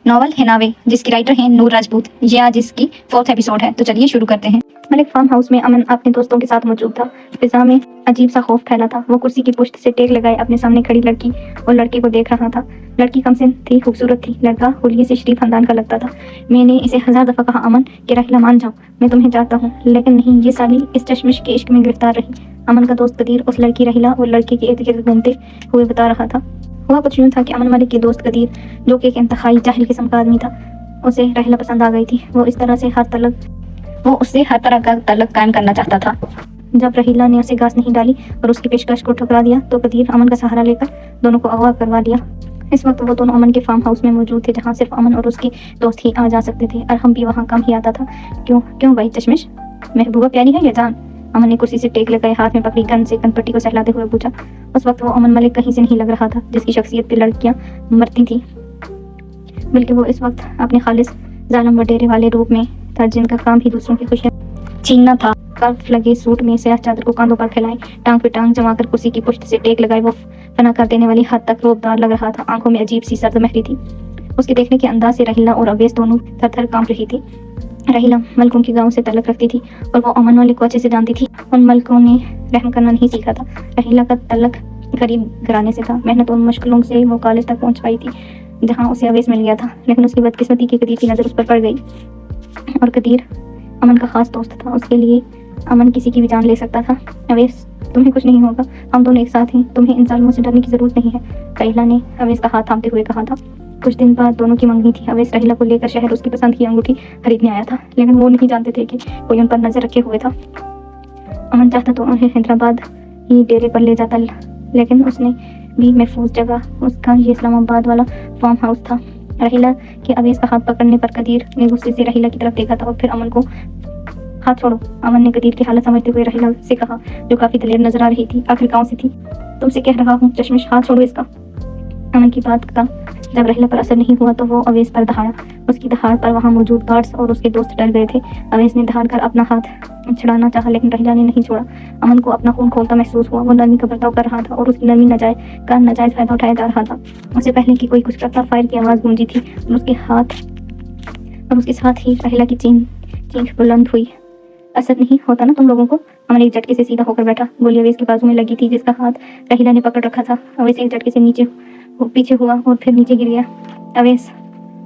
Novel हिनावे, जिसकी writer हैं नूर राजपूत। ये आज इसकी 4th एपिसोड है, तो चलिए शुरू करते हैं। मलिक फार्म हाउस में अमन अपने दोस्तों के साथ मौजूद था। फिजा में अजीब सा खौफ फैला था। वो कुर्सी की पुश्त से टेक लगाए अपने सामने खड़ी लड़की और लड़के को देख रहा था। लड़की कमसिन थी, खूबसूरत थी। लड़का हुलिये से शरीफ खानदान का लगता था। मैंने इसे 1000 दफ़ा कहा, अमन कि राहिला मान जाओ, मैं तुम्हें चाहता हूँ, लेकिन नहीं, ये साली इस चश्मिश के इश्क में गिरफ्तार रही। अमन का दोस्त कदीर उस लड़की राहिला और लड़के के इर्द गिर्द घूमते हुए बता रहा था। हुआ कुछ यूँ था कि अमन मलिक के दोस्त कदीर, जो कि एक इंतहाई जाहिल किस्म का आदमी था, उसे राहिला पसंद आ गई थी। वो उससे हर तरह का तल्लुक कायम करना चाहता था। जब राहिला ने उसे घास नहीं डाली और उसकी पेशकश को ठुकरा दिया, तो कदीर अमन का सहारा लेकर दोनों को अगवा करवा लिया। इस वक्त वो दोनों अमन के फार्म हाउस में मौजूद थे, जहाँ सिर्फ अमन और उसके दोस्त ही आ जा सकते थे, और हम भी वहाँ कम ही आता था। क्यों भाई चश्मिश, महबूबा प्यारी है या जान? अमन ने कुर्सी से टेक लगाए हाथ में पकड़ी गन से कनपट्टी को सहलाते हुए पूछा। उस वक्त वो अमन मलिक कहीं से नहीं लग रहा था, जिसकी शख्सियत पे लड़कियां मरती थी, बल्कि वो इस वक्त अपने खालिस जालिम वडेरे वाले रूप में था, जिनका काम ही दूसरों की खुशियां छीनना था। कर्फ लगे सूट में स्याह चादर को कांधों पर फैलाए, टांग पे टांग जमाकर कुर्सी की पुश्त से टेक लगाए, वो फना कर देने वाली हद तक रोबदार लग रहा था। आंखों में अजीब सी सर्द-महरी थी। उसके देखने के अंदाज से राहिला और अवैस दोनों थर-थर कांप रही थी। राहिला मलकों के गांव से तल्लुक रखती थी और वो अमन मलिक को अच्छे से जानती थी। उन मलकों ने रहम करना नहीं सीखा था। राहिला का तल्लुक गरीब घराने से था। मेहनत और मुश्किलों से वो कॉलेज तक पहुंच पाई थी, जहां उसे अवैस मिल गया था, लेकिन उसकी बदकिस्मती की कदीर की नज़र उस पर पड़ गई। और कदीर अमन का खास दोस्त था, उसके लिए अमन किसी की भी जान ले सकता था। अवैस, तुम्हें कुछ नहीं होगा, हम दोनों एक साथ हैं, तुम्हें इन जालिमों से डरने की जरूरत नहीं है, राहिला ने अवैस का हाथ थामते हुए कहा था। कुछ दिन बाद दोनों की मंगनी थी। अवैस राहिला को लेकर शहर उसकी पसंद की अंगूठी खरीदने आया था, लेकिन वो नहीं जानते थे कि कोई उन पर नजर रखे हुए था। अमन चाहता तो उन्हें हैदराबाद ही डेरे पर ले जाता, लेकिन उसने भी महफूज जगह, उसका ये इस्लामाबाद वाला फार्म हाउस था। राहिला के अवैस का हाथ पकड़ने पर कदीर ने गुस्से से राहिला की तरफ देखा था और फिर अमन को, हाथ छोड़ो। अमन ने कदीर की हालत समझते हुए राहिला से कहा, जो काफी दलेर नजर आ रही थी। आखिर गाँव से थी, तुमसे कह रहा हूँ चश्मिश, हाथ छोड़ो इसका। अमन की बात का जब राहिला पर असर नहीं हुआ, तो वो अवैस पर दहाड़ा। उसकी दहाड़ पर वहाँ मौजूद गार्ड्स और उसके दोस्त डर गए थे। अवैस ने दहाड़ कर अपना हाथ छुड़ाना चाहा, लेकिन राहिला ने नहीं छोड़ा। अमन को अपना खून खोलता महसूस हुआ। वो नरमी का बर्ताव कर रहा था और उसकी नरमी का नाजायज फायदा उठाया जा रहा था। उससे पहले कि कोई कुछ करता, फायर की आवाज़ गूंजी थी और उसके साथ ही राहिला की चीख बुलंद हुई। असर नहीं होता ना तुम लोगों को? अमन एक झटके से सीधा होकर बैठा। गोली अवैस के बाजू में लगी थी, जिसका हाथ राहिला ने पकड़ रखा था। अवैस एक झटके से पीछे हुआ और फिर नीचे गिर गया। अवैस,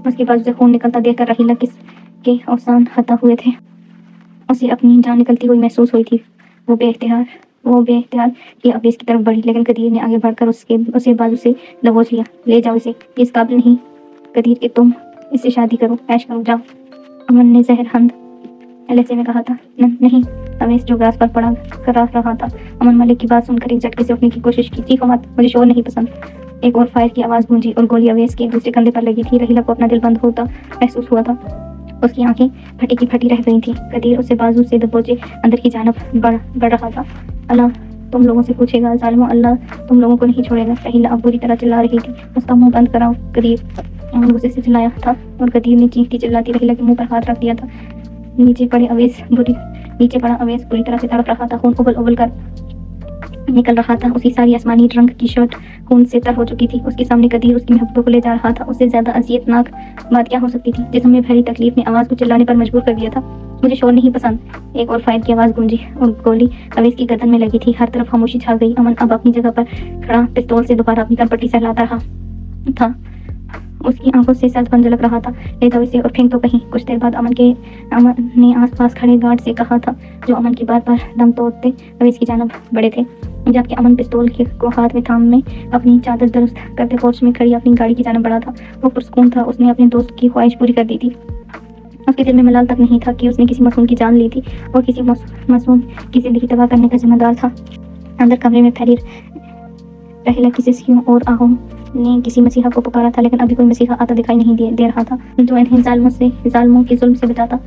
उसके बाजू से खून निकलता देखकर राहिला के अवसान हता हुए थे। उसे अपनी जान निकलती हुई महसूस हुई थी। वो बेइख्तियार ही अवैस की तरफ बढ़ी, लेकिन कदीर ने आगे बढ़कर उसे बाजू से दबोच लिया। ले जाओ इसे, ये इस काबिल नहीं कदीर कि तुम इससे शादी करो, ऐश करो, जाओ, अमन ने जहरहंद लहजे में कहा था। नहीं, अवैस जो ग्रास पर पड़ा करा रहा था। अमन मलिक की बात सुनकर एक झटके से उठने की कोशिश की। चीखो मत, मुझे शोर नहीं पसंद। एक और फायर की आवाज़ गूंजी और गोली अवैस के दूसरे कंधे पर लगी थी। राहिला को अपना दिल बंद होता महसूस हुआ था। उसकी आंखें फटी की फटी रह गई थी। कदीर उसे बाजू से दबोचे अंदर की जानब बढ़ रहा था। अल्लाह तुम लोगों से पूछेगा, जालिमो, अल्लाह तुम लोगों को नहीं छोड़ेगा। राहिला अब बुरी तरह चिल्ला रही थी। उसका मुंह बंद कराओ कदीर, अमन गुस्से से चिल्लाया था और कदीर ने चीखती चिल्लाती राहिला के मुंह पर हाथ रख दिया था। नीचे पड़ा अवैस बुरी तरह से तड़प रहा था। खून उबल कर निकल रहा था। उसकी सारी आसमानी रंग की शर्ट खून से तर हो चुकी थी। उसके सामने कदीर उसकी महबूबा को ले जा रहा था। उससे ज्यादा अजियतनाक बात क्या हो सकती थी? जिस्म में भरी तकलीफ ने आवाज़ को चिल्लाने पर मजबूर कर दिया था। मुझे शोर नहीं पसंद। एक और फायर की आवाज़ गूंजी और गोली अवैस की गर्दन में लगी थी। हर तरफ खामोशी छा गई। अमन अब अपनी जगह पर खड़ा पिस्तौल से दोबारा अपनी कनपट्टी सहलाता रहा था। उसकी आंखों से सजपन झलक रहा था। ले जाओ इसे और फेंक दो कहीं। कुछ देर बाद अमन ने आसपास खड़े गार्ड से कहा था, जो अमन की बात पर दम तोड़ते अवैस की जानब बढ़े थे, जबकि अमन पिस्तौल को हाथ में थाम में अपनी चादर दुरुस्त करते पोर्च में खड़ी अपनी गाड़ी की जानब बढ़ा था। वो पुरसकून था। उसने अपने दोस्त की ख्वाहिश पूरी कर दी थी। उसके दिल में मलाल तक नहीं था कि उसने किसी मासूम की जान ली थी और किसी मासूम की जिंदगी तबाह करने का जिम्मेदार था। अंदर कमरे में फैली राहिला की सिसकियों और आहों ने किसी मसीहा को पुकारा था, लेकिन अभी कोई मसीहा आता दिखाई नहीं दे रहा था, जो इन्हें जालिमों के जुल्म से बचाता।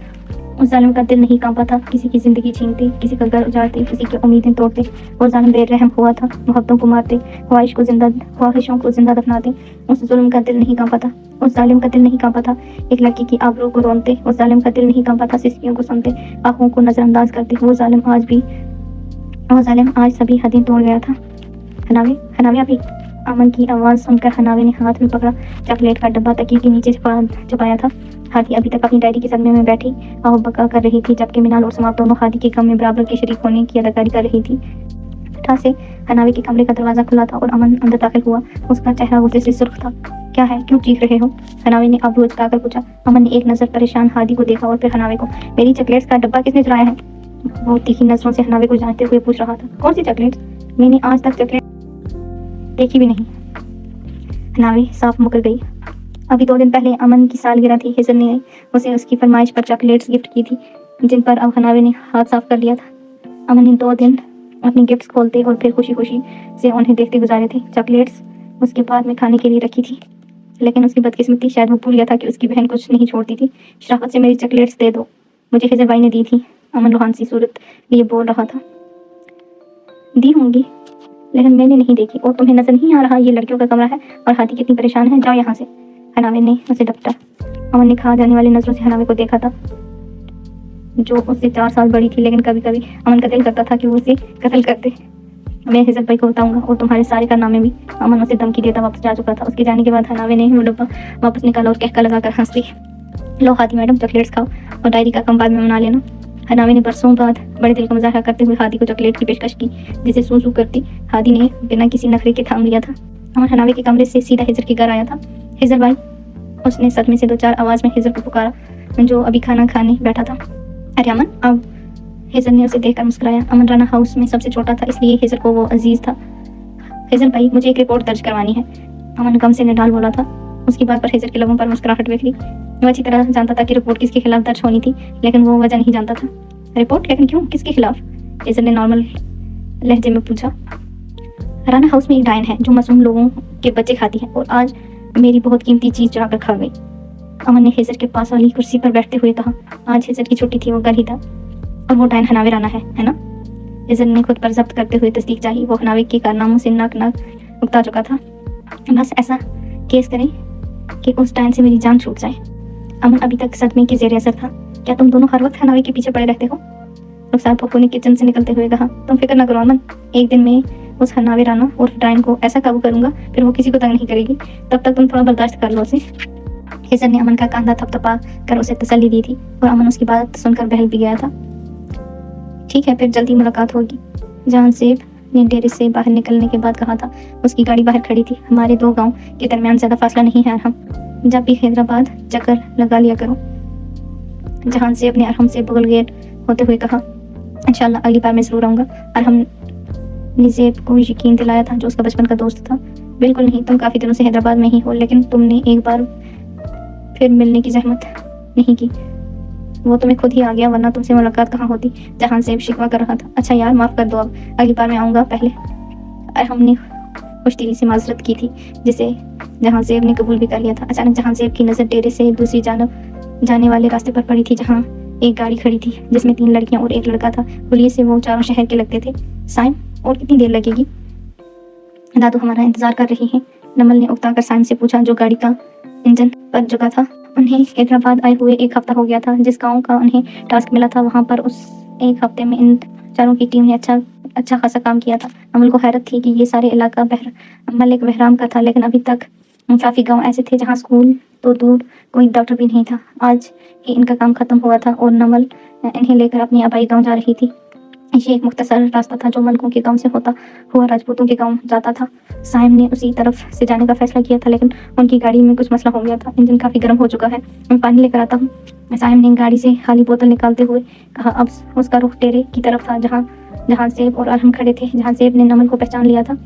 उस जालिम का दिल नहीं कांपा था। किसी की जिंदगी छीनते, किसी का घर उजाड़ते, किसी की उम्मीदें तोड़ते। वो जालिम बेरहम हुआ था। मोहब्बतों को मारते, ख्वाहिशों को जिंदा दफनाते। उस जुल्म का दिल नहीं कांपा था। उस जालिम का दिल नहीं कांपा था। एक लड़की की आबरू को रोनते, उस जालिम का दिल नहीं कांपा था। सिसकियों को सुनते, आंखों को नजरअंदाज करते। वो जालिम आज सभी हदें तोड़ गया था। हनावे अभी अमन की आवाज़ सुनकर हनावे ने हाथ में पकड़ा चॉकलेट का डब्बा तकिए के नीचे छुपाया था। हादी अभी तक अपनी डायरी के सदमे में बैठी आह बका कर रही थी, जबकि मिनाल और समाप्त दोनों हादी के गम में बराबर के शरीक होने की अदाकारी कर रही थी। फटाक से हनावे के कमरे का दरवाजा खुला था और अमन अंदर दाखिल हुआ। उसका चेहरा गुस्से से सुर्ख था। क्या है, क्यों चीख रहे हो? हनावे ने आबरू उचकाकर पूछा। अमन ने एक नज़र परेशान हादी को देखा और फिर हनावे को। मेरी चॉकलेट्स का डब्बा किसने चुराया है? वो तीखी नजरों से हनावे को जांचते हुए पूछ रहा था। कौन सी चॉकलेट्स? मैंने आज तक चॉकलेट देखी भी नहीं। हनावे साफ मुकर गई। अभी 2 दिन पहले अमन की सालगिरह थी। हिजर ने उसे उसकी फरमाइश पर चॉकलेट्स गिफ्ट की थी, जिन पर अब हनावे ने हाथ साफ कर लिया था। अमन ने 2 दिन अपनी गिफ्ट्स खोलते और फिर खुशी खुशी से उन्हें देखते गुजारे थे। चॉकलेट्स उसके बाद में खाने के लिए रखी थी, लेकिन उसकी बदकिस्मती शायद वो भूल गया था कि उसकी बहन कुछ नहीं छोड़ती थी। शराफत से मेरी चॉकलेट्स दे दो, मुझे हिजर भाई ने दी थी। अमन रूहान सी सूरत लिए बोल रहा था। दी होंगी, लेकिन मैंने नहीं देखी। और तुम्हें नजर नहीं आ रहा ये लड़कियों का कमरा है और हादी कितनी परेशान है? जाओ यहाँ से। हनावे ने उसे डपटा। अमन ने खा जाने वाली नजरों से हनावे को देखा था, जो उससे 4 साल बड़ी थी, लेकिन कभी कभी अमन का दिल करता था कि वो उसे कत्ल करते। मैं हिजर भाई को बताऊंगा और तुम्हारे सारे कारनामे भी। अमन उसे धमकी देता वापस जा चुका था। उसके जाने के बाद हनावे ने वो डब्बा वापस निकाला और कहका लगाकर हंस दी। लो हादी मैडम, चॉकलेट्स खाओ और डायरी का कम बाद में बना लेना। हनावे ने बरसों बाद बड़े दिल का मुजाहरा करते हुए हादी को चॉकलेट की पेशकश की, जिसे सू सू करती हादी ने बिना किसी नखरे के थाम लिया था। अमन हनावे के कमरे से सीधा हिजर के घर आया था। हिजर भाई, उसने सदमे से 2-4 आवाज में हिजर को पुकारा, जो अभी खाना खाने बैठा था। अरे अमन अब। हिजर ने उसे देखकर मुस्कुराया। अमन राना हाउस में सबसे छोटा था, इसलिए हिजर को वो अजीज था। हिजर भाई, मुझे एक रिपोर्ट दर्ज करवानी है, अमन गम से निडाल बोला था। उसकी बात पर हिजर के लबों पर मुस्कुराहट बिखरी। वो अच्छी तरह जानता था कि रिपोर्ट किसके खिलाफ दर्ज होनी थी, लेकिन वो वजह नहीं जानता था। रिपोर्ट? लेकिन क्यों, किसके खिलाफ? हिजर ने नॉर्मल लहजे में पूछा। राना हाउस में एक डायन है जो मासूम लोगों के बच्चे खाती है और आज मेरी बहुत कीमती चीज चुरा कर खा गई। अमन ने हिजर के पास वाली कुर्सी पर बैठते हुए कहा। आज हिजर की छुट्टी थी, वो घर ही था और वो डायन हनावे राना है ना? हिजर ने खुद पर जब्त करते हुए तस्दीक चाही। वो हनावे के कारनामों से नाक उगता चुका था। बस ऐसा केस करें कि उस डायन से मेरी जान छूट जाए। अमन अभी तक सदमे के जेर असर था। क्या तुम दोनों हर वक्त हनावे के पीछे पड़े रहते हो? रुखसार पप्पू ने किचन से निकलते हुए कहा। तुम फिक्र न करो अमन, एक दिन मैं उस हनावे राना और डायन को ऐसा काबू करूंगा, फिर वो किसी को तंग नहीं करेगी। तब तक तुम थोड़ा बर्दाश्त कर लो उसे। हिजर ने अमन का कंधा थपथपा कर उसे तसल्ली दी थी और अमन उसकी बात सुनकर बहल भी गया था। ठीक है, फिर जल्दी मुलाकात होगी। जहां सेब ने डेरे से बाहर निकलने के बाद कहा था। उसकी गाड़ी बाहर खड़ी थी। हमारे 2 गांव के दरमियान ज्यादा फासला नहीं है अरहम, जब भी हैदराबाद चक्कर लगा लिया करो। जहां सेब ने अरहम से बगलगैर होते हुए कहा। इंशाल्लाह अगली बार मैं जरूर आऊंगा। अरहम ने सेब को यकीन दिलाया था, जो उसका बचपन का दोस्त था। बिल्कुल नहीं, तुम काफी दिनों से हैदराबाद में ही हो, लेकिन तुमने एक बार फिर मिलने की जहमत नहीं की। वो तुम्हें खुद ही आ गया, वरना तुमसे मुलाकात कहाँ होती। जहां सेब शिकवा कर रहा था। अच्छा यार, माफ कर दो, अब अगली बार मैं आऊंगा। पहले हमने खुशदिली से माजरत की थी, जिसे जहां सेब ने कबूल भी कर लिया था। अचानक जहां सेब की नजर डेरे से दूसरी जानब जाने वाले रास्ते पर पड़ी थी, जहाँ एक गाड़ी खड़ी थी जिसमें 3 लड़कियां और एक लड़का था। पुलिस से वो चारों शहर के लगते थे। साइम, और कितनी देर लगेगी? दादू हमारा इंतजार कर रही हैं, नमल ने उकताकर साइम से पूछा, जो गाड़ी का इंजन पर चुका था। उन्हें हैदराबाद आए हुए 1 हफ्ता हो गया था। जिस गांव का उन्हें टास्क मिला था, वहां पर उस 1 हफ्ते में इन चारों की टीम ने अच्छा खासा काम किया था। अमल को हैरत थी कि ये सारे इलाका मलिक बहराम का था, लेकिन अभी तक काफ़ी गांव ऐसे थे जहां स्कूल तो दूर कोई डॉक्टर भी नहीं था। आज ही इनका काम खत्म हुआ था और नमल इन्हें लेकर अपनी आबाई गांव जा रही थी। ये एक मुख्तसर रास्ता था जो मलकों के गांव से होता हुआ राजपूतों के गांव जाता था। साइम ने उसी तरफ से जाने का फैसला किया था, लेकिन उनकी गाड़ी में कुछ मसला हो गया था। इंजन काफ़ी गर्म हो चुका है, मैं पानी लेकर आता हूँ। साइम ने गाड़ी से खाली बोतल निकालते हुए कहा। अब उसका रुख डेरे की तरफ था, जहाँ सेब और अरहम खड़े थे। जहाँ सेब ने नमल को पहचान लिया था।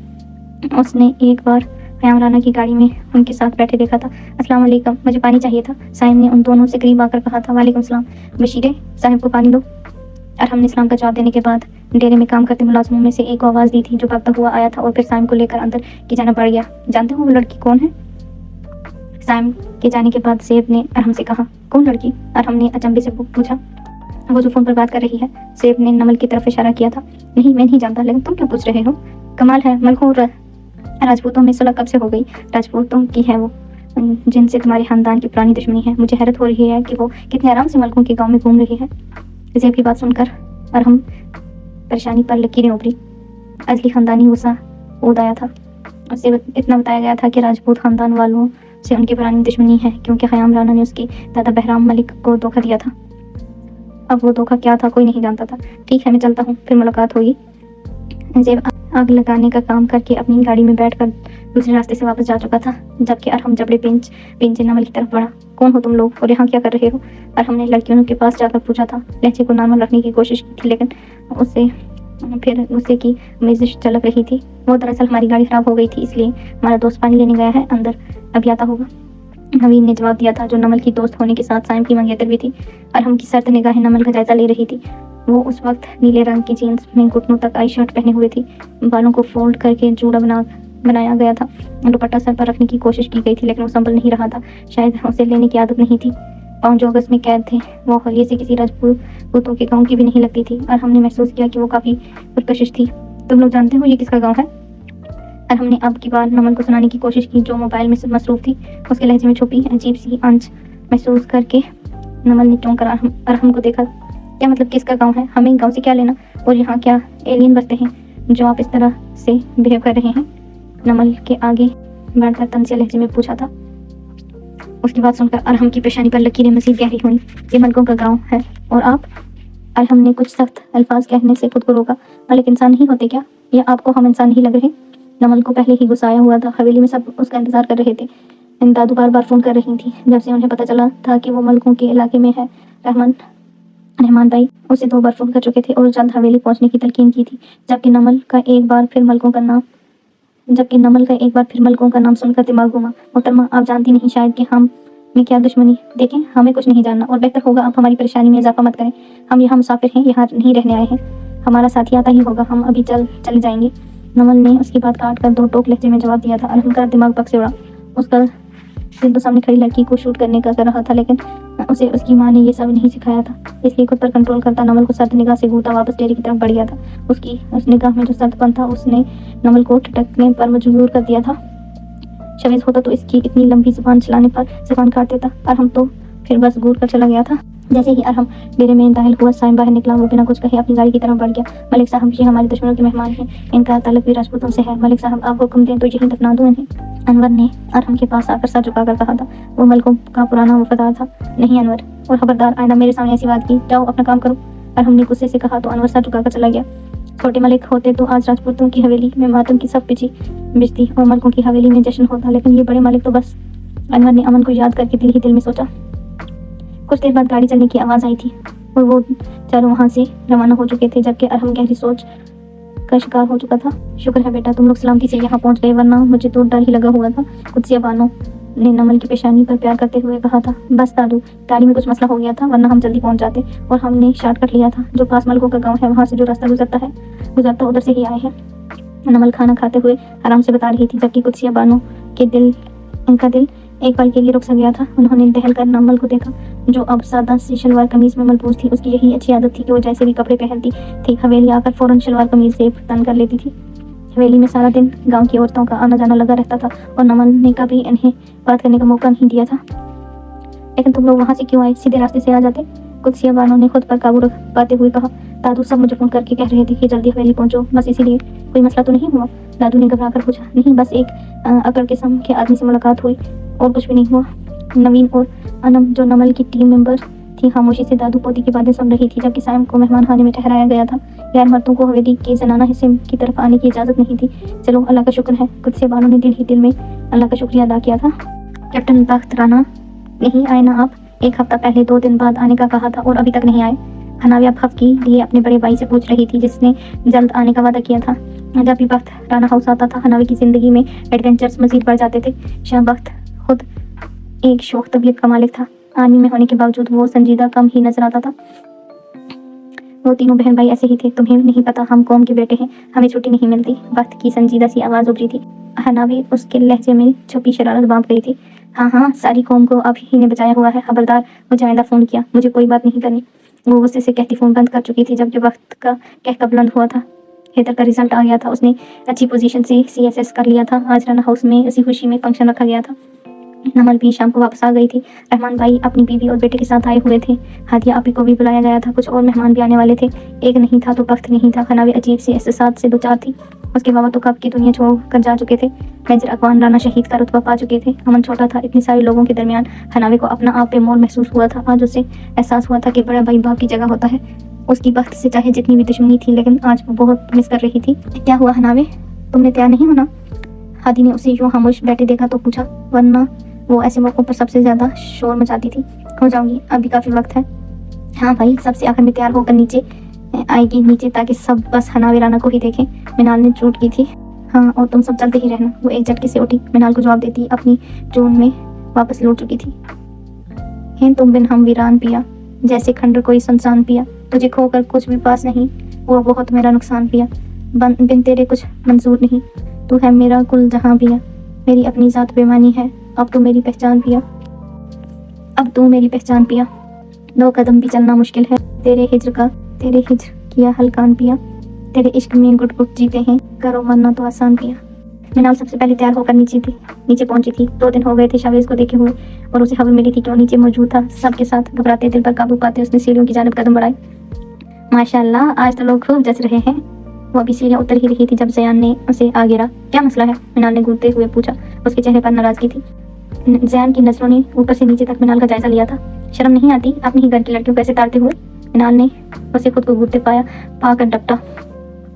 उसने एक बार क़याम राना की गाड़ी में उनके साथ बैठे देखा था। अस्सलाम वालेकुम, मुझे पानी चाहिए था, साइम ने उन दोनों से करीब आकर कहा था। वालेकुम सलाम। बशीरे, साहिब को पानी दो। अरहम ने इस्लाम का जवाब देने के बाद डेरे में काम करते मुलाजमों में से एक को आवाज़ दी थी, जो भागता हुआ आया था और फिर साइम को लेकर अंदर की जाना पड़ गया। जानते हो वो लड़की कौन है? साइम के जाने के बाद सेब ने अरहम से कहा। कौन लड़की? अरहम ने अचंभे से पूछा। वो जो फ़ोन पर बात कर रही है। सेब ने नमल की तरफ इशारा किया था। नहीं, मैं नहीं जानता, लेकिन तुम क्यों पूछ रहे हो? कमाल है, मलकों राजपूतों में सुलह कब से हो गई? राजपूतों की है वो, जिनसे तुम्हारे खानदान की पुरानी दुश्मनी है। मुझे हैरत हो रही है कि वो कितने आराम से मलकों के गांव में घूम रही है। सेब की बात सुनकर अरहम परेशानी पर लकीरें उभरी। अजली खानदानी गुस्सा उद आया था। उसे इतना बताया गया था कि राजपूत खानदान वालों से उनकी पुरानी दुश्मनी है, क्योंकि ख़याम राना ने उसके दादा बहराम मलिक को धोखा दिया था। अब वो धोखा क्या था कोई नहीं जानता था। ठीक है, मैं चलता हूँ, फिर मुलाकात होगी। जेब आग लगाने का काम करके अपनी गाड़ी में बैठकर दूसरे रास्ते से वापस जा चुका था, जबकि अरहम जबड़े पेंचे नमल की तरफ बढ़ा। कौन हो तुम लोग और यहाँ क्या कर रहे हो? अरहम ने लड़कियों के पास जाकर पूछा था। लहजे को नॉर्मल रखने की कोशिश की थी, लेकिन उससे फिर गुस्से की मेजिश चलक रही थी। वो दरअसल हमारी गाड़ी खराब हो गई थी, इसलिए हमारा दोस्त पानी लेने गया है, अंदर अभी आता होगा, नवीन ने जवाब दिया था, जो नमल की दोस्त होने के साथ साइम की मंगेतर भी थी। अरहम की सर्द निगाहें नमल का जायजा ले रही थी। वो उस वक्त नीले रंग की जीन्स में घुटनों तक आई शर्ट पहने हुए थी। बालों को फोल्ड करके जूड़ा बनाया गया था। दुपट्टा सर पर रखने की कोशिश की गई थी, लेकिन वो संभल नहीं रहा था। शायद उसे लेने की आदत नहीं थी। पाँव जो अगस्त में कैद थे, वो हलिये से किसी राजपूतों के गाँव की भी नहीं लगती थी, और हमने महसूस किया कि वो काफ़ी पुरकशिश थी। तुम लोग जानते हो ये किसका गाँव है? और हमने अब की बार नमल को सुनाने की कोशिश की, जो मोबाइल में मसरूफ थी। उसके लहजे में छुपी अजीब सी आंच महसूस करके नमल ने चौंक कर अरहम को देखा। क्या मतलब किसका गांव है? हमें गांव से क्या लेना? और यहाँ क्या एलियन बसते हैं जो आप इस तरह से बिहेव कर रहे हैं? नमल के आगे बढ़कर तंजिया लहजे में पूछा था। उसकी बात सुनकर अरहम की पेशानी पर लकीरें मज़ीद गहरी हुई। ये मलकों का गाँव है और आप? अरहम ने कुछ सख्त अल्फाज कहने से खुद को रोका। मलिक इंसान नहीं होते क्या? या आपको हम इंसान नहीं लग रहे? नमल को पहले ही गुस्सा आया हुआ था। हवेली में सब उसका इंतजार कर रहे थे। दादू बार बार फ़ोन कर रही थी। जब से उन्हें पता चला था कि वो मलकों के इलाके में है, रहमान भाई उसे 2 बार फ़ोन कर चुके थे और जल्द हवेली पहुंचने की तलकीन की थी। जबकि नमल का एक बार फिर मलकों का नाम सुनकर दिमाग घूमा। मोहतरमा, आप जानती नहीं शायद कि हम में क्या दुश्मनी। देखें, हमें कुछ नहीं जानना, और बेहतर होगा आप हमारी परेशानी में इजाफा मत करें। हम यहाँ मुसाफिर हैं, यहाँ नहीं रहने आए हैं। हमारा साथी आता ही होगा, हम अभी चले जाएंगे। नमल ने उसकी बात काट कर 2 टोक लहजे में जवाब दिया था। अरहम का दिमाग पक से उड़ा। उसका दिल तो सामने खड़ी लड़की को शूट करने का कर रहा था, लेकिन उसे उसकी माँ ने ये सब नहीं सिखाया था। इसलिए खुद पर कंट्रोल करता नमल को सर्द निगाह से घूरता वापस डेयरी की तरफ बढ़ गया था। उस निगाह में जो सर्दपन था, उसने नमल को ठटकने पर मजबूर कर दिया था। शमीज होता तो इसकी इतनी लंबी जुबान चलाने पर जुबान काट देता। अरहम तो फिर बस घूर कर चला गया था। जैसे ही अरहम डेरे में दाखिल हुआ, साइम बाहर निकला। वो बिना कुछ कहे अपनी गाड़ी की तरफ बढ़ गया। मलिक साहब, ये हमारे दुश्मनों के मेहमान हैं, इनका ताल्लुक भी राजपूतों से है। मलिक साहब, आप हुक्म दें तो यहीं दफना दूं इन्हें। अनवर ने अरहम के पास आकर सर झुकाकर कहा था। वो मलकों का पुराना वफादार था। नहीं अनवर, और खबरदार आइंदा मेरे सामने ऐसी बात की। जाओ अपना काम करो, अरहम ने गुस्से से कहा तो अनवर सर झुकाकर चला गया। छोटे मलिक होते तो आज राजपूतों की हवेली में मातम की सब बिजती और मलकों की हवेली में जश्न होता, लेकिन ये बड़े मलिक तो बस। अनवर ने अमन को याद करके दिल ही दिल में सोचा। कुछ देर बाद गाड़ी चलने की आवाज़ आई थी और वो चारों वहाँ से रवाना हो चुके थे, जबकि अरहम गहरी सोच का शिकार हो चुका था। शुक्र है बेटा, तुम लोग सलामती से यहाँ पहुँच गए, वरना मुझे तो डर ही लगा हुआ था। कुत्सिया बानो ने नमल की पेशानी पर प्यार करते हुए कहा था। बस दादू, गाड़ी में कुछ मसला हो गया था, वरना हम जल्दी पहुँच जाते, और हमने शॉर्टकट लिया था। जो पास मलकों का गाँव है, वहाँ से जो रास्ता गुजरता उधर से ही आए हैं। नमल खाना खाते हुए आराम से बता रही थी, जबकि कुत्सिया बानो उनका दिल एक पल के लिए रुक सा गया था। उन्होंने टहल कर नमल को देखा, जो अब सादा सी शलवार कमीज में मलबूस थी। उसकी यही अच्छी आदत थी कि वो जैसे भी कपड़े पहनती थी, हवेली आकर फौरन शलवार कमीज से तन कर लेती थी। हवेली में सारा दिन गांव की औरतों का आना जाना लगा रहता था, और नमल ने कभी इन्हें बात करने का मौका नहीं दिया था। लेकिन तुम लोग वहाँ से क्यों आए? सीधे रास्ते से आ जाते। कुत्सिया बानो ने खुद पर काबू रख पाते हुए कहा। दादू, सब मुझे फ़ोन करके कह रहे थे कि जल्दी हवेली पहुँचो, बस इसीलिए। कोई मसला तो नहीं हुआ? दादू ने घबरा कर पूछा। नहीं, बस एक अकड़ किस्म के आदमी से मुलाकात हुई, और कुछ भी नहीं हुआ। नवीन और अनम, जो नमल की टीम मेंबर थी, खामोशी से दादू पोती की बातें सुन रही थी, जबकि साइम को मेहमान खाने में ठहराया गया था। गैर मर्दों को हवेली के जनाना हिस्से की तरफ आने की इजाज़त नहीं थी। चलो, अल्लाह का शुक्र है, कुत्सिया बानो ने दिल ही दिल में अल्लाह का शुक्रिया अदा किया था। कैप्टन बख्त राना, नहीं आए ना आप? 1 हफ्ता पहले 2 दिन बाद आने का कहा था और अभी तक नहीं आए। हनाविया भफ के लिए अपने बड़े भाई से पूछ रही थी, जिसने जल्द आने का वादा किया था। जब भी बख्त राना हाउस आता था, हनावी की ज़िंदगी में एडवेंचर्स मज़ीद बढ़ जाते थे। शाह बख्त खुद एक शौक तबीयत का मालिक था। आर्मी में होने के बावजूद वो संजीदा कम ही नजर आता था। वो तीनों बहन भाई ऐसे ही थे। तुम्हें नहीं पता, हम कौम के बेटे हैं, हमें छुट्टी नहीं मिलती। वक्त की संजीदा सी आवाज़ उभरी थी। हनावी उसके लहजे में छुपी शरारत बांध गई थी। हाँ, सारी कौम को अब ही ने बचाया हुआ है। खबरदार, मुझे आइंदा फ़ोन किया, मुझे कोई बात नहीं करनी। वो गुस्से से कहती फ़ोन बंद कर चुकी थी, जबकि वक्त का कहका बुलंद हुआ था। हैदर का रिजल्ट आ गया था। उसने अच्छी पोजीशन से CSS कर लिया था। आज राना हाउस में उसी खुशी में फंक्शन रखा गया था। नमल भी शाम को वापस आ गई थी। रहमान भाई अपनी बीवी और बेटे के साथ आए हुए थे। हादिया आपी को भी बुलाया गया था। कुछ और मेहमान भी आने वाले थे। एक नहीं था तो वक्त नहीं था। हनावे अजीब सी एहसास से दो चार थी। उसके बाबा तो कब की दुनिया छोड़ कर जा चुके थे। मेजर अकवान राना शहीद का रुतबा पा चुके थे। अमन छोटा था। इतने सारे लोगों के दरमियान हनावे को अपना आप बेमोल महसूस हुआ था। आज उसे एहसास हुआ था कि बड़ा भाई बाप की जगह होता है। उसकी वक्त से चाहे जितनी भी दुश्मनी थी, लेकिन आज वो बहुत मिस कर रही थी। क्या हुआ हनावे, तुमने तैयार नहीं होना? हादी ने उसे यूं खामोश बैठे देखा तो पूछा, वरना वो ऐसे मौक़ों पर सबसे ज़्यादा शोर मचाती थी। हो जाऊंगी, अभी काफ़ी वक्त है। हाँ भाई, सबसे आखिर में तैयार होकर नीचे आएगी नीचे, ताकि सब बस हनावे राना को ही देखें। मिनाल ने चोट की थी। हाँ, और तुम सब चलते ही रहना। वो एक झटके से उठी। मिनाल को जवाब देती अपनी जोन में वापस लौट चुकी थी। हैं तुम बिन हम वीरान पिया, जैसे खंडर कोई सुनसान पिया। तुझे खोकर कुछ भी पास नहीं, वो बहुत मेरा नुकसान पिया। बिन तेरे कुछ मंजूर नहीं, तू है मेरा कुल जहां पिया। मेरी अपनी ज़ात बेमानी है, अब तू मेरी पहचान पिया। अब तू मेरी पहचान पिया। 2 कदम भी चलना मुश्किल है, तेरे हिज्र किया हलकान पिया। तेरे इश्क में गुट गुट जीते हैं, करो मरना तो आसान पिया। मिनाल सबसे पहले तैयार होकर नीचे पहुंची थी। 2 दिन हो गए थे शावेज को देखे हुए, और उसे खबर मिली थी कि वो नीचे मौजूद था। सबके साथ घबराते, दिल पर काबू पाते उसने सीढ़ियों की जानिब कदम बढ़ाए। माशाल्लाह, आज तो लोग खूब जच रहे हैं। वो अभी सीढ़ियाँ उतर ही रही थी जब जयान ने उसे आ घेरा। क्या मसला है? मिनाल ने घूरते हुए पूछा। उसके चेहरे पर नाराजगी थी। जयान की नजरों ने ऊपर से नीचे तक मिनाल का जायजा लिया था। शर्म नहीं आती अपनी ही घर की लड़कियों को ऐसे ताड़ते हुए? मिनाल ने उसे खुद को घूरते पाकर डपटा।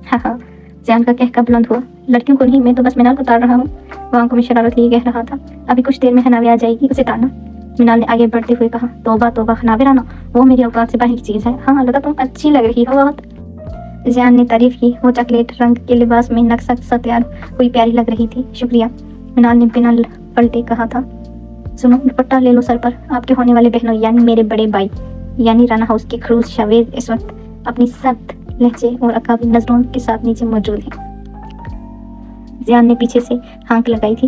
हाँ, जयान का कहका बुलंद हुआ। लड़कियों को नहीं, मैं तो बस मिनाल को ताड़ रहा हूँ। वो आंखों में शरारत लिए कह रहा था। अभी कुछ देर में हनावे आ जाएगी, उसे ताड़ना। मिनाल ने आगे बढ़ते हुए कहा। तौबा तौबा हनावे राना, वो मेरी औकात से बाहर की चीज़ है। हाँ, लगा तुम अच्छी लग रही हो बहुत। जयान ने तारीफ की। वो चॉकलेट रंग के लिबास में नक्शा सा तैयार हुई प्यारी लग रही थी। शुक्रिया, मिनाल ने बिना पलटे कहा था। सुनो, दुपट्टा ले लो सर पर। आपके होने वाले बहनों यानी मेरे बड़े भाई यानी राना हाउस के खड़ूस शावेज इस वक्त अपनी सख्त लहजे और अकाबी नजरों के साथ नीचे मौजूद है। जयान ने पीछे से हाँक लगाई थी।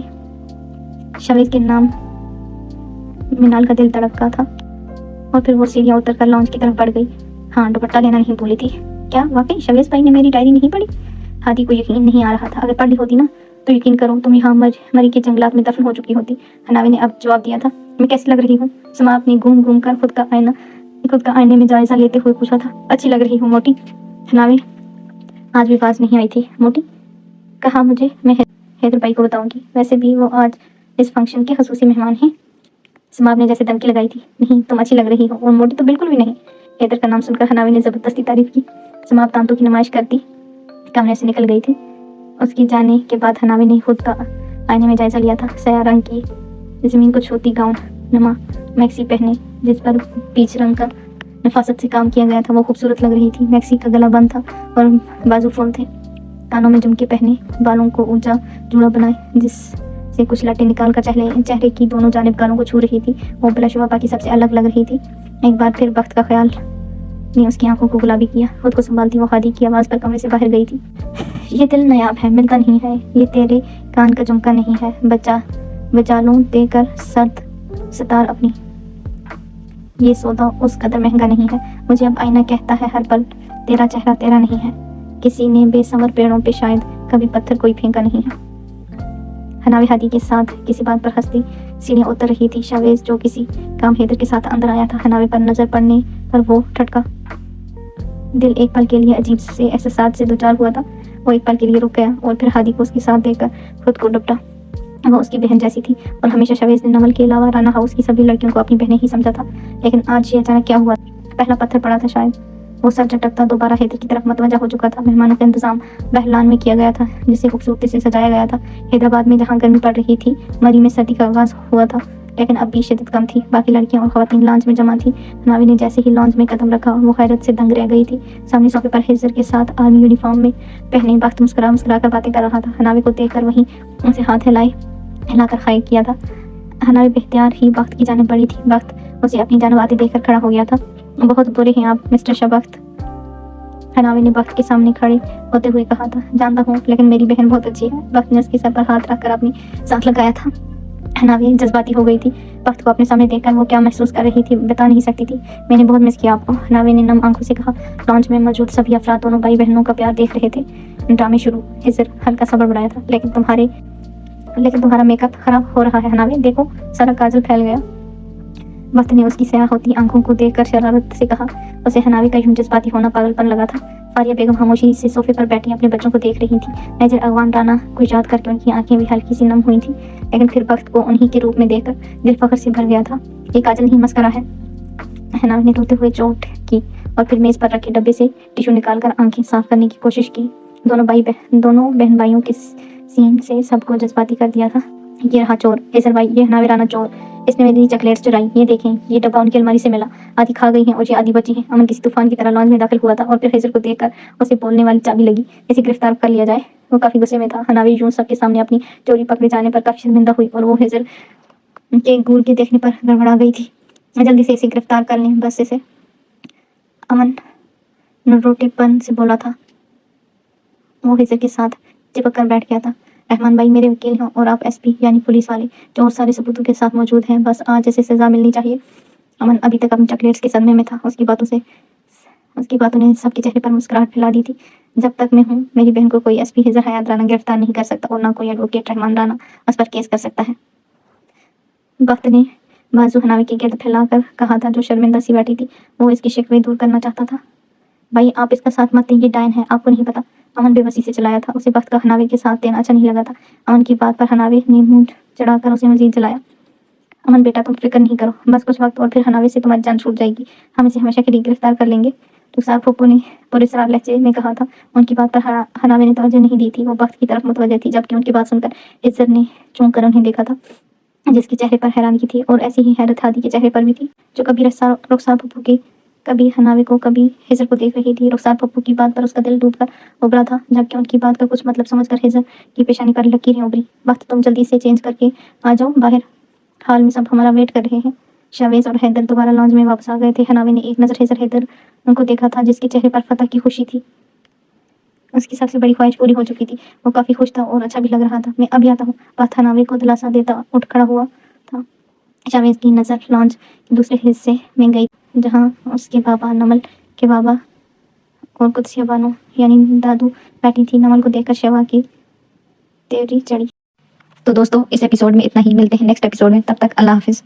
शावेज के नाम मिनाल का दिल धड़का था, और फिर वो सीढ़ियाँ उतर कर लॉन्च की तरफ बढ़ गई। हाँ, दुपट्टा लेना नहीं भूली थी। क्या वाकई शावेज भाई ने मेरी डायरी नहीं पढ़ी? हादी को यकीन नहीं आ रहा था। अगर पढ़ ली होती ना, तो यकीन करो तुम यहाँ मरी के जंगलात में दफन हो चुकी होती। हनावे ने अब जवाब दिया था। मैं कैसी लग रही हूँ? समा अपनी घूम घूम कर खुद का आईने में जायजा लेते हुए पूछा था। अच्छी लग रही हूँ मोटी। हनावे आज भी बाज नहीं आई थी। मोटी कहा मुझे, मैं हैदर भाई को बताऊंगी। वैसे भी वो आज इस फंक्शन के खसूसी मेहमान हैं। समाब ने जैसे धमकी लगाई थी। नहीं, तुम अच्छी लग रही हो, और मोटी तो बिल्कुल भी नहीं। हैदर का नाम सुनकर हनावे ने जबरदस्ती तारीफ की। समाब दांतों की नुमाइश करती कमरे से निकल गई थी। उसके जाने के बाद हनावे ने खुद का आईने में जायजा लिया था। सया रंग की जमीन को छूती गाउन नमा मैक्सी पहने, जिस पर पीच रंग का नफासत से काम किया गया था, वो खूबसूरत लग रही थी। मैक्सी का गला बंद था और बाजू फूल थे। कानों में झुमके पहने, बालों को ऊंचा जूड़ा बनाए, जिससे कुछ लटे निकाल कर चेहरे की दोनों जानिब गालों को छू रही थी। वो बिलाशुबा बाकी सबसे अलग लग रही थी। एक बार फिर वक्त का ख्याल ने उसकी आंखों को गुलाबी किया। खुद को संभालती वो हादी की आवाज़ पर कमरे से बाहर गई थी। ये दिल नायाब है, मिलता नहीं है। ये तेरे कान का झुमका नहीं है, बचा लूं देकर सर्द सितार अपनी। ये सौदा उस कदर महंगा नहीं है। मुझे अब आईना कहता है हर पल, तेरा चेहरा तेरा नहीं है। किसी ने बेसमर पेड़ों पे शायद कभी पत्थर कोई फेंका नहीं है। हनावे हादी के साथ किसी बात पर हंसती सीढ़ियाँ उतर रही थी। शावेज जो किसी काम हैदर के साथ अंदर आया था, हनावे पर नजर पड़ने पर वो ठटका। दिल एक पल के लिए अजीब से एहसास से दो चार हुआ था। वो एक पल के लिए रुक गया, और फिर हादी को उसके साथ देखकर खुद को डपटा। वो उसकी बहन जैसी थी, और हमेशा शावेज ने नवल के अलावा राना हाउस की सभी लड़कियों को अपनी बहनें ही समझा था। लेकिन आज ये अचानक क्या हुआ? पहला पत्थर पड़ा था शायद। वो सर झटकता दोबारा हैदर की तरफ मतवजा हो चुका था। मेहमानों का इंतजाम बहलान में किया गया था, जिसे खूबसूरती से सजाया गया था। हैदराबाद में जहाँ गर्मी पड़ रही थी, मरी में सर्दी का आगाज हुआ था, लेकिन अब भी शिद्दत कम थी। बाकी लड़कियां और खवातीन लॉन्च में जमा थी। हनावी ने जैसे ही लॉन्च में कदम रखा, वो हैरत से दंग रह गई थी। सामने सोफे पर हिजर के साथ आर्मी यूनिफॉर्म में पहने वक्त मुस्कुरा कर बातें कर रहा था। हनावी को देखकर वहीं उसे हाथ हिलाकर खाई किया था। हनावी बेख्तियार ही वक्त की जानिब बढ़ी थी। वक्त उसे अपनी जानिब आते देखकर खड़ा हो गया था। बहुत बुरे हैं आप मिस्टर शबख्त, हनावी ने वक्त के सामने खड़े होते हुए कहा था। जानता हूँ, लेकिन मेरी बहन बहुत अच्छी है। वक्त ने उसके सर पर हाथ रखकर अपनी सांस लगाया था। हनावी जज्बाती हो गई थी। वक्त को अपने सामने देखकर वो क्या महसूस कर रही थी बता नहीं सकती थी। मैंने बहुत मिस किया आपको, हनावी ने नम आंखों से कहा। लॉन्च में मौजूद सभी अफराद दोनों भाई बहनों का प्यार देख रहे थे। ड्रामे शुरू। हिजर हल्का सा बड़बड़ाया था, लेकिन तुम्हारे लेकिन तुम्हारा मेकअप खराब हो रहा है हनावे, देखो सारा काजल फैल गया। वक्त ने उसकी स्याह होती आंखों को देखकर शरारत से कहा। उसे हनावे का यूं जज्बाती होना पागलपन लगा था। फारिया बेगम खामोशी से सोफे पर बैठी अपने बच्चों को देख रही थी। नजर अगवान राना को याद करके उनकी आंखें भी हल्की सी नम हुई थी, लेकिन फिर वक्त को उन्हीं के रूप में देखकर दिल फख्र से भर गया था। ये काजल नहीं मस्करा है, हनावे ने रोते हुए चोट की और फिर मेज पर रखे डब्बे से टिश्यू निकालकर आंखें साफ करने की कोशिश की। दोनों बहन भाइयों के सीन से सबको जज्बाती कर दिया था। ये रहा चोर, हेजल भाई, ये हनावे राना चोर, इसने मेरी चॉकलेट्स चुराई, ये देखें, ये डब्बा उनकी अलमारी से मिला, आधी खा गई हैं और ये आधी बची हैं। अमन किसी तूफान की तरह लॉन्ज में दाखिल हुआ था और फिर हेजल को देखकर उसे बोलने वाली चाबी लगी, इसे गिरफ्तार कर लिया जाए। वो काफी गुस्से में था। हनावे यूं सबके सामने अपनी चोरी पकड़े जाने पर काफी शर्मिंदा हुई और वो हेजल के घूर के देखने पर गड़बड़ा गई थी। जल्दी से इसे गिरफ्तार कर लें, बस इसे, अमन नरोटेपन से बोला था। वो हेजल के साथ चिपक कर बैठ गया था। रहमान भाई मेरे वकील हैं और आप एसपी यानी पुलिस वाले जो और सारे सबूतों के साथ मौजूद हैं, बस आज ऐसे सजा मिलनी चाहिए। अमन अभी तक अपनी चॉकलेट्स के सदमे में था। उसकी बातों ने सबके चेहरे पर मुस्कुराहट फैला दी थी। जब तक मैं हूँ, मेरी बहन को कोई एसपी हेजल हयात राना गिरफ्तार नहीं कर सकता और ना कोई एडवोकेट रहमान राना उस पर केस कर सकता है। वक्त ने बाजू हनावे के गिर्द फैलाकर कहा था, जो शर्मिंदा सी बैठी थी। वो इसकी शिकवे दूर करना चाहता था। भाई आप इसका साथ मत दें, ये डायन है, आपको नहीं पता। अमन बेबसी से चलाया था। उसे वक्त का हनावे के साथ देना अच्छा नहीं लगा था। अमन की बात पर हनावे ने मुंह चढ़ाकर उसे मजीद जलाया। अमन बेटा तुम फिक्र नहीं करो, बस कुछ वक्त और फिर हनावे से तुम्हारी जान छूट जाएगी। हम इसे हमेशा के लिए गिरफ्तार कर लेंगे, रुखसार फूफो ने पुरस्कार लहजे में कहा था। उनकी बात पर हनावे ने तवज्जो नहीं दी थी। वो वक्त की तरफ मुतवज्जह थी, जबकि उनकी बात सुनकर इज्जत ने चौंक कर उन्हें देखा था, जिसके चेहरे पर हैरानगी थी और ऐसी ही हैरत हादी के चेहरे पर भी थी, जो कभी रुखसार फूफो की, कभी हनावे को, कभी हेजल को देख रही थी। रुखसार पप्पू की बात पर उसका दिल डूबकर उभरा था, जबकि उनकी बात का कुछ मतलब समझकर हेजल की पेशानी पर लकीरें उभरी। वक्त तुम जल्दी से चेंज करके आ जाओ बाहर, हाल में सब हमारा वेट कर रहे हैं। शावेज और हैदर दोबारा लॉन्ज में वापस आ गए थे। हनावे ने एक नज़र हैदर उनको देखा था, जिसके चेहरे पर फतह की खुशी थी। उसकी सबसे बड़ी ख्वाहिश पूरी हो चुकी थी। वो काफी खुश था और अच्छा भी लग रहा था। मैं अभी आता हूँ, बात हनावे को दिलासा देता उठ खड़ा हुआ था। शावेज की नज़र लॉन्ज के दूसरे हिस्से में गई, जहाँ उसके बाबा, नमल के बाबा और कुछ शबानो यानी दादू बैठी थी। नमल को देखकर शवा की तेवरी चढ़ी। तो दोस्तों इस एपिसोड में इतना ही, मिलते हैं नेक्स्ट एपिसोड में, तब तक अल्लाह हाफिज़।